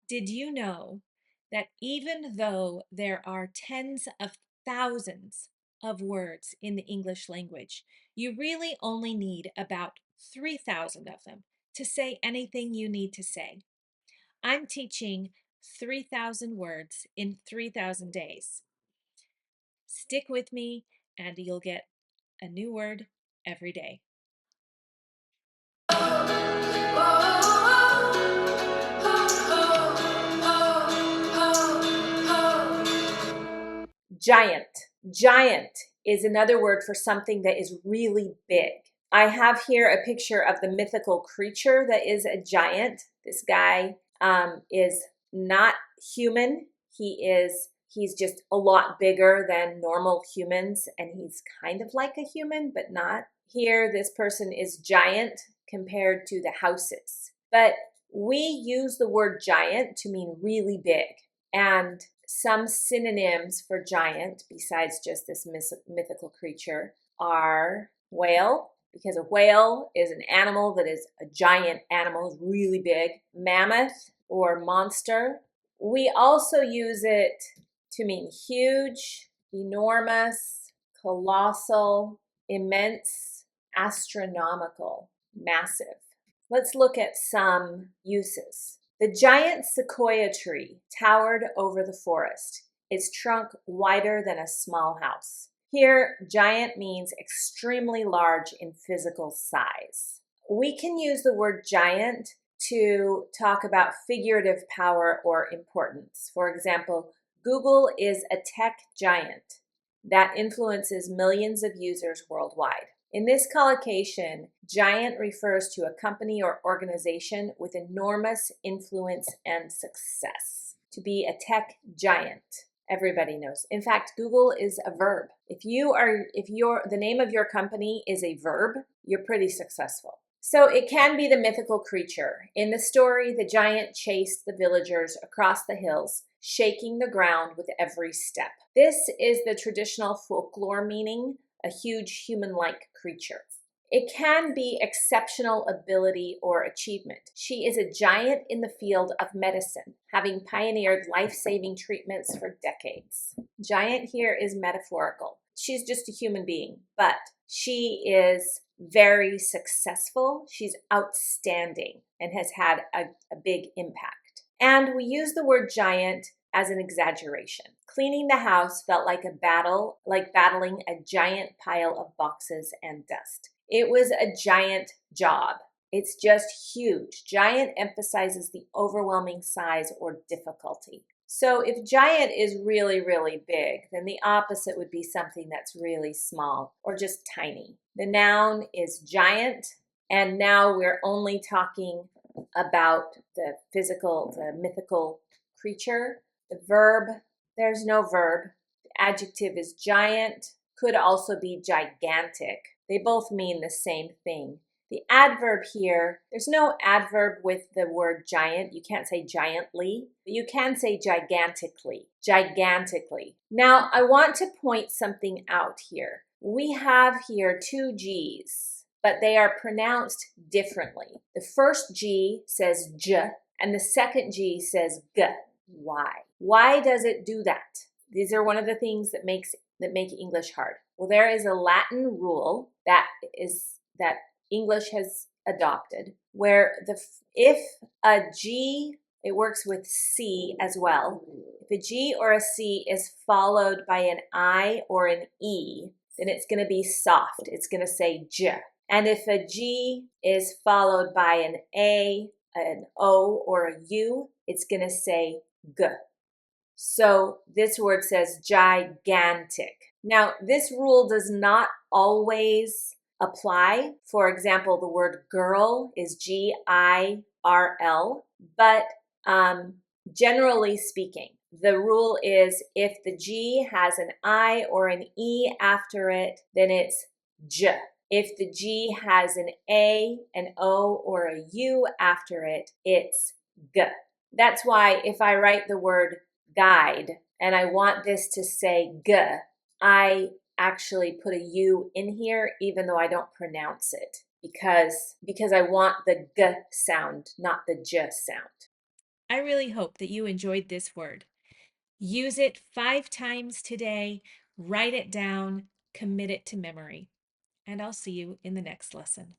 Did you know that even though there are tens of thousands of words in the English language, you really only need about 3,000 of them to say anything you need to say? I'm teaching 3,000 words in 3,000 days. Stick with me and you'll get a new word every day. Giant. Giant is another word for something that is really big. I have here a picture of the mythical creature that is a giant. This guy is not human. He's just a lot bigger than normal humans, and he's kind of like a human, but not. Here, this person is giant compared to the houses. But we use the word giant to mean really big. And some synonyms for giant, besides just this mythical creature, are whale, because a whale is an animal that is a giant animal, really big. Mammoth or monster. We also use it to mean huge, enormous, colossal, immense, astronomical, massive. Let's look at some uses. The giant sequoia tree towered over the forest, its trunk wider than a small house. Here, giant means extremely large in physical size. We can use the word giant to talk about figurative power or importance. For example, Google is a tech giant that influences millions of users worldwide. In this collocation, giant refers to a company or organization with enormous influence and success. To be a tech giant, everybody knows. In fact, Google is a verb. If the name of your company is a verb, you're pretty successful. So it can be the mythical creature. In the story, the giant chased the villagers across the hills, shaking the ground with every step. This is the traditional folklore meaning, a huge human-like creature. It can be exceptional ability or achievement. She is a giant in the field of medicine, having pioneered life-saving treatments for decades. Giant here is metaphorical. She's just a human being, but she is very successful. She's outstanding and has had a big impact. And we use the word giant as an exaggeration. Cleaning the house felt like battling a giant pile of boxes and dust. It was a giant job. It's just huge. Giant emphasizes the overwhelming size or difficulty. So if giant is really, really big, then the opposite would be something that's really small or just tiny. The noun is giant, and now we're only talking about the mythical creature. The verb, there's no verb. The adjective is giant, could also be gigantic. They both mean the same thing. The adverb here, there's no adverb with the word giant. You can't say giantly, but you can say gigantically. Gigantically. Now, I want to point something out here. We have here two G's, but they are pronounced differently. The first G says J, and the second G says G. Why? Why does it do that? These are one of the things that make English hard. Well, there is a Latin rule that English has adopted, where if a G, it works with C as well. If a G or a C is followed by an I or an E, then it's going to be soft. It's going to say J. And if a G is followed by an A, an O, or a U, it's going to say G. So this word says gigantic. Now, this rule does not always apply. For example, the word girl is G-I-R-L, but generally speaking, the rule is if the G has an I or an E after it, then it's J. If the G has an A, an O, or a U after it, it's G. That's why if I write the word guide and I want this to say G, I actually put a U in here even though I don't pronounce it because I want the G sound, not the J sound. I really hope that you enjoyed this word. Use it 5 times today, write it down, commit it to memory, and I'll see you in the next lesson.